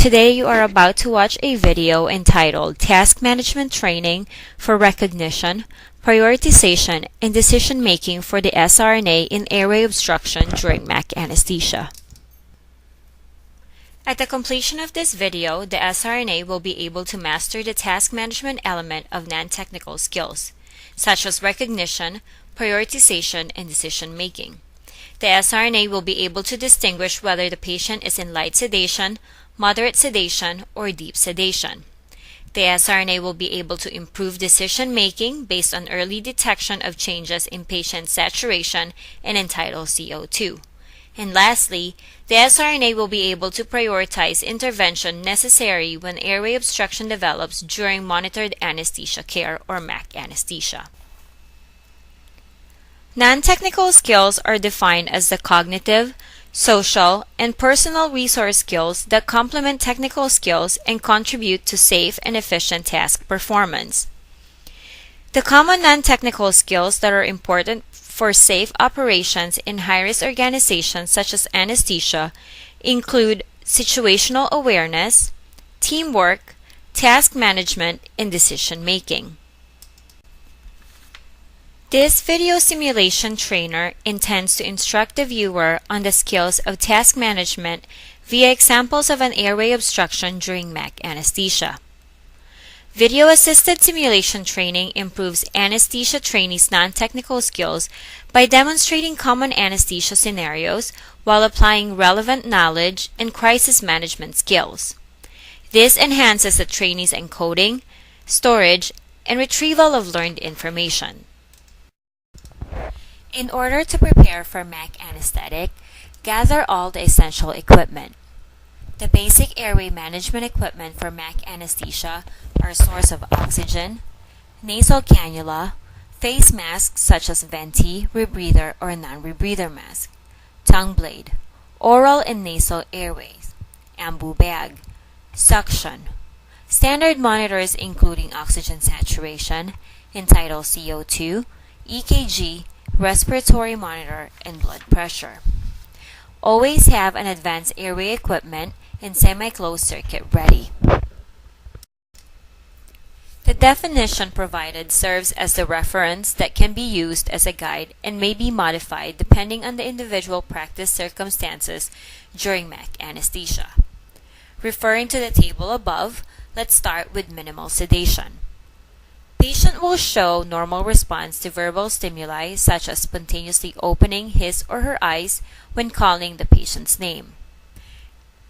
Today you are about to watch a video entitled Task Management Training for Recognition, Prioritization, and Decision-Making for the SRNA in Airway Obstruction during MAC Anesthesia. At the completion of this video, the SRNA will be able to master the task management element of non-technical skills, such as recognition, prioritization, and decision-making. The SRNA will be able to distinguish whether the patient is in light sedation, moderate sedation, or deep sedation. The SRNA will be able to improve decision-making based on early detection of changes in patient saturation and end-tidal CO2. And lastly, the SRNA will be able to prioritize intervention necessary when airway obstruction develops during monitored anesthesia care or MAC anesthesia. Non-technical skills are defined as the cognitive, social, and personal resource skills that complement technical skills and contribute to safe and efficient task performance. The common non-technical skills that are important for safe operations in high-risk organizations such as anesthesia include situational awareness, teamwork, task management, and decision-making. This video simulation trainer intends to instruct the viewer on the skills of task management via examples of an airway obstruction during MAC anesthesia. Video-assisted simulation training improves anesthesia trainees' non-technical skills by demonstrating common anesthesia scenarios while applying relevant knowledge and crisis management skills. This enhances the trainees' encoding, storage, and retrieval of learned information. In order to prepare for MAC anesthetic, gather all the essential equipment. The basic airway management equipment for MAC anesthesia are source of oxygen, nasal cannula, face masks such as venti, rebreather, or non-rebreather mask, tongue blade, oral and nasal airways, ambu bag, suction, standard monitors including oxygen saturation, end-tidal CO2, EKG, respiratory monitor, and blood pressure. Always have an advanced airway equipment and semi-closed circuit ready. The definition provided serves as the reference that can be used as a guide and may be modified depending on the individual practice circumstances during MAC anesthesia. Referring to the table above, let's start with minimal sedation. Patient will show normal response to verbal stimuli such as spontaneously opening his or her eyes when calling the patient's name.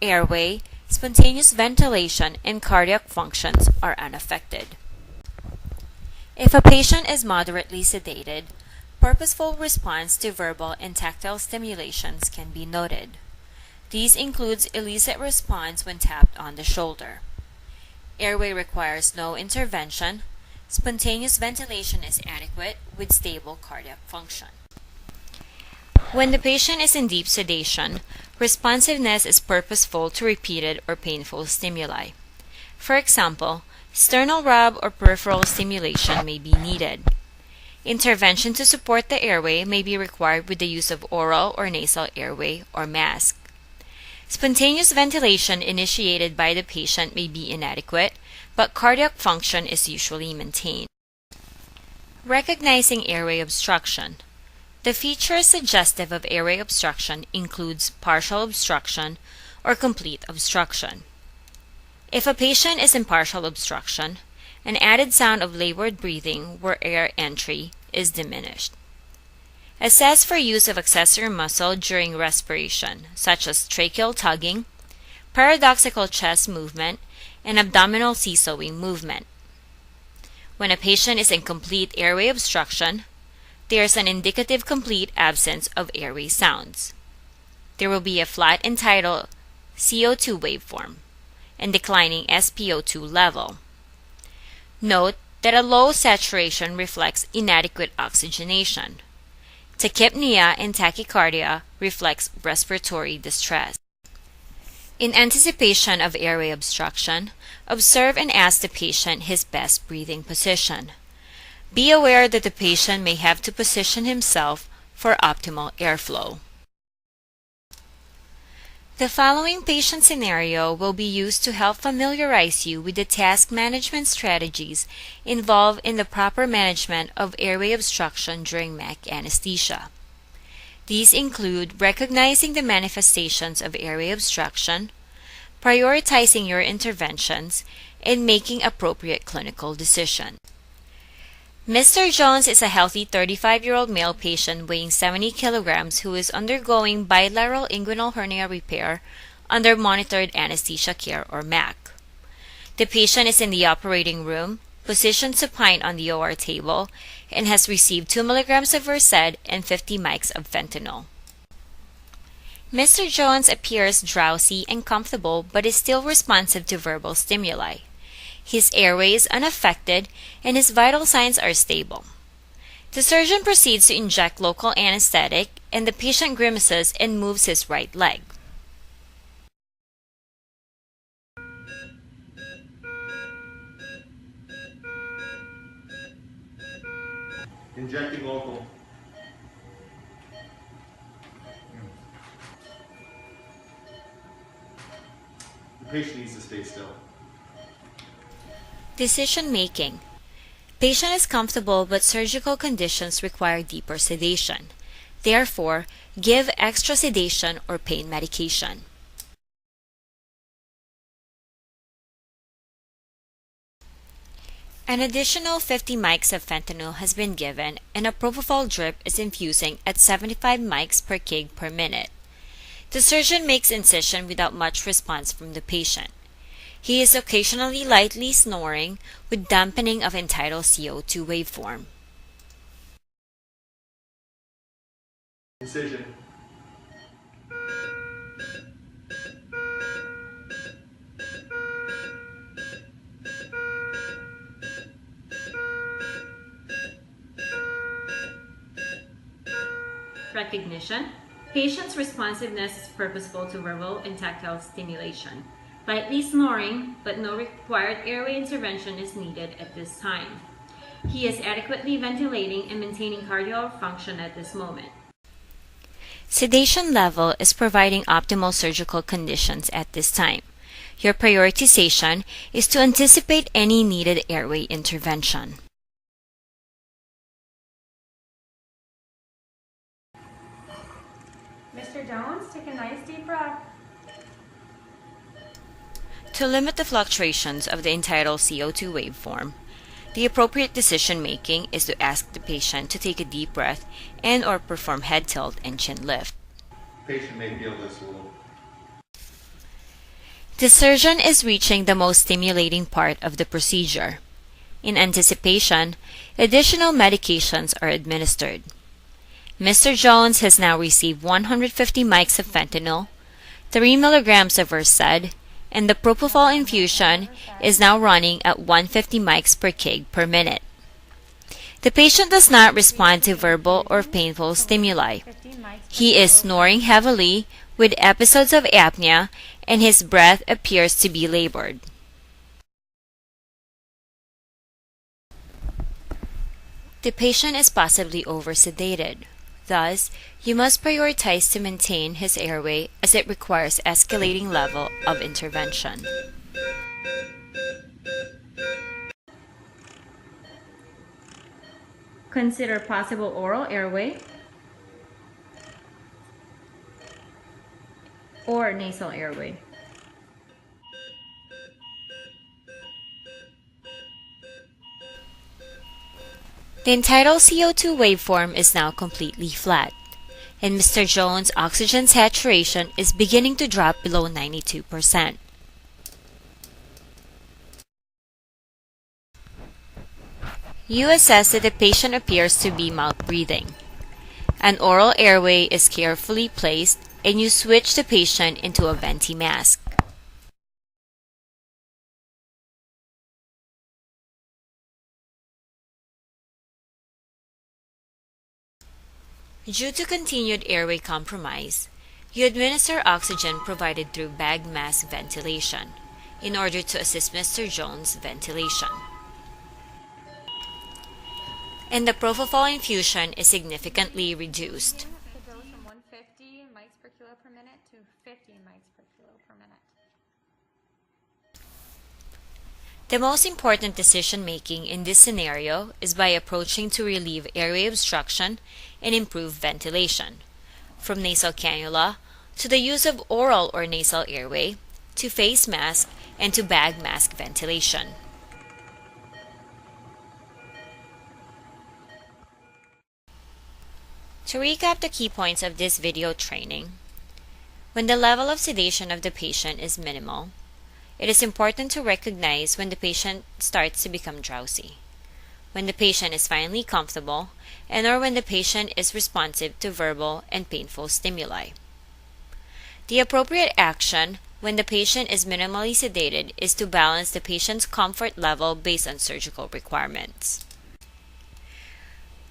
Airway, spontaneous ventilation, and cardiac functions are unaffected. If a patient is moderately sedated, purposeful response to verbal and tactile stimulations can be noted. These includes illicit response when tapped on the shoulder. Airway requires no intervention. Spontaneous ventilation is adequate with stable cardiac function. When the patient is in deep sedation, responsiveness is purposeful to repeated or painful stimuli. For example, sternal rub or peripheral stimulation may be needed. Intervention to support the airway may be required with the use of oral or nasal airway or mask. Spontaneous ventilation initiated by the patient may be inadequate, but cardiac function is usually maintained. Recognizing airway obstruction. The features suggestive of airway obstruction includes partial obstruction or complete obstruction. If a patient is in partial obstruction, an added sound of labored breathing where air entry is diminished. Assess for use of accessory muscle during respiration, such as tracheal tugging, paradoxical chest movement, and abdominal seesawing movement. When a patient is in complete airway obstruction, there is an indicative complete absence of airway sounds. There will be a flat end-tidal CO2 waveform and declining SpO2 level. Note that a low saturation reflects inadequate oxygenation. Tachypnea and tachycardia reflects respiratory distress. In anticipation of airway obstruction, observe and ask the patient his best breathing position. Be aware that the patient may have to position himself for optimal airflow. The following patient scenario will be used to help familiarize you with the task management strategies involved in the proper management of airway obstruction during MAC anesthesia. These include recognizing the manifestations of airway obstruction, prioritizing your interventions, and making appropriate clinical decisions. Mr. Jones is a healthy 35-year-old male patient weighing 70 kilograms who is undergoing bilateral inguinal hernia repair under monitored anesthesia care or MAC. The patient is in the operating room, positioned supine on the OR table, and has received 2 milligrams of Versed and 50 mics of fentanyl. Mr. Jones appears drowsy and comfortable but is still responsive to verbal stimuli. His airway is unaffected and his vital signs are stable. The surgeon proceeds to inject local anesthetic and the patient grimaces and moves his right leg. Injecting local. The patient needs to stay still. Decision making. Patient is comfortable but surgical conditions require deeper sedation. Therefore, give extra sedation or pain medication. An additional 50 mics of fentanyl has been given and a propofol drip is infusing at 75 mics per kg per minute. The surgeon makes incision without much response from the patient. He is occasionally lightly snoring with dampening of entitled CO2 waveform. Incision. Recognition. Patient's responsiveness is purposeful to verbal and tactile stimulation. Lightly snoring, but no required airway intervention is needed at this time. He is adequately ventilating and maintaining cardiac function at this moment. Sedation level is providing optimal surgical conditions at this time. Your prioritization is to anticipate any needed airway intervention. Mr. Jones, take a nice deep breath. To limit the fluctuations of the entitled CO2 waveform, the appropriate decision making is to ask the patient to take a deep breath and or perform head tilt and chin lift. Patient may feel this a little. The surgeon is reaching the most stimulating part of the procedure. In anticipation, additional medications are administered. Mr. Jones has now received 150 mics of fentanyl, 3 milligrams of Versed, and the propofol infusion is now running at 150 mics per kg per minute. The patient does not respond to verbal or painful stimuli. He is snoring heavily with episodes of apnea and his breath appears to be labored. The patient is possibly oversedated. Thus, you must prioritize to maintain his airway as it requires escalating level of intervention. Consider possible oral airway or nasal airway. The entitled CO2 waveform is now completely flat, and Mr. Jones' oxygen saturation is beginning to drop below 92%. You assess that the patient appears to be mouth breathing. An oral airway is carefully placed, and you switch the patient into a venti mask. Due to continued airway compromise, you administer oxygen provided through bag mask ventilation in order to assist Mr. Jones' ventilation. And the propofol infusion is significantly reduced. The dose from 150 mics per kilo per minute to 50 mics per The most important decision making in this scenario is by approaching to relieve airway obstruction and improve ventilation, from nasal cannula to the use of oral or nasal airway, to face mask, and to bag mask ventilation. To recap the key points of this video training, when the level of sedation of the patient is minimal, it is important to recognize when the patient starts to become drowsy, when the patient is finally comfortable, and or when the patient is responsive to verbal and painful stimuli. The appropriate action when the patient is minimally sedated is to balance the patient's comfort level based on surgical requirements.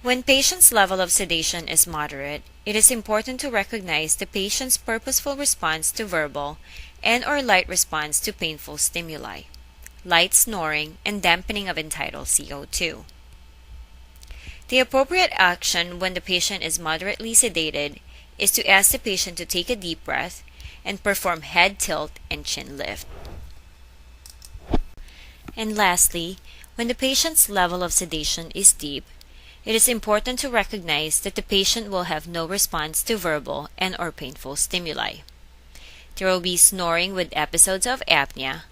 When patient's level of sedation is moderate, it is important to recognize the patient's purposeful response to verbal and or light response to painful stimuli, light snoring, and dampening of entitled CO2. The appropriate action when the patient is moderately sedated is to ask the patient to take a deep breath and perform head tilt and chin lift. And lastly, when the patient's level of sedation is deep, it is important to recognize that the patient will have no response to verbal and or painful stimuli. There will be snoring with episodes of apnea,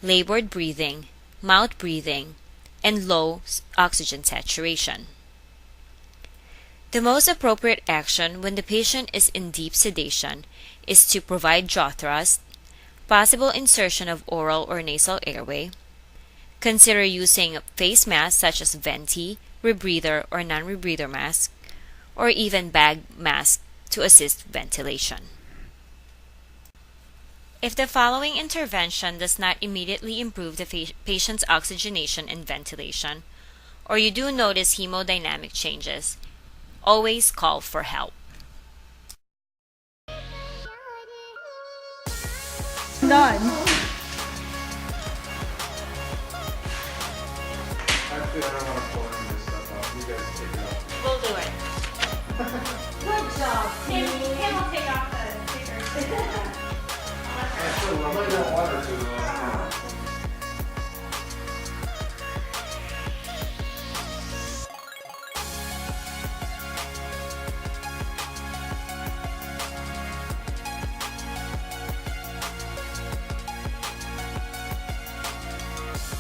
labored breathing, mouth breathing, and low oxygen saturation. The most appropriate action when the patient is in deep sedation is to provide jaw thrust, possible insertion of oral or nasal airway, consider using face masks such as venti, rebreather, or non-rebreather mask, or even bag mask to assist ventilation. If the following intervention does not immediately improve the patient's oxygenation and ventilation, or you do notice hemodynamic changes, always call for help. Done. Actually, I don't want to pull any of this stuff off. You guys take it off. We'll do it. Good job. Tim will take off the stickers. Actually, I might want water to